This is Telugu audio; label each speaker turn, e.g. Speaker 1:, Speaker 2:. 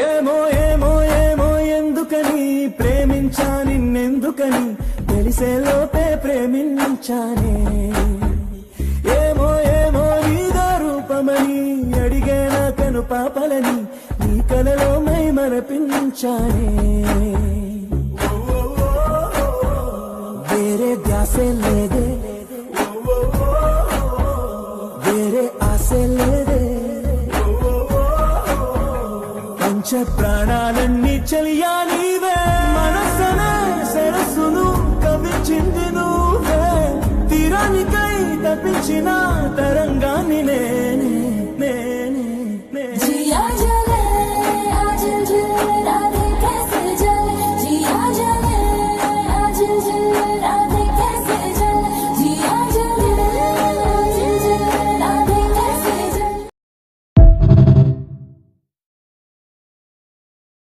Speaker 1: ఏమో ఏమో ఏమో ఎందుకని ప్రేమించా నిన్నెందుకని తెలిసే లోపే ప్రేమించానే. ఏమో ఏమో నీదో రూపమని అడిగే నా కను పాపలని నీ కలలో మై మరపించానే. వేరే ధ్యాసే లేదే, వేరే ఆశే లేదే, పంచ ప్రాణాలన్నీ చలియా నీవే. మనసనే సరస్సును కవిచింది నువ్వే, తీరానికై తప్పించిన తరంగాన్ని నేనే.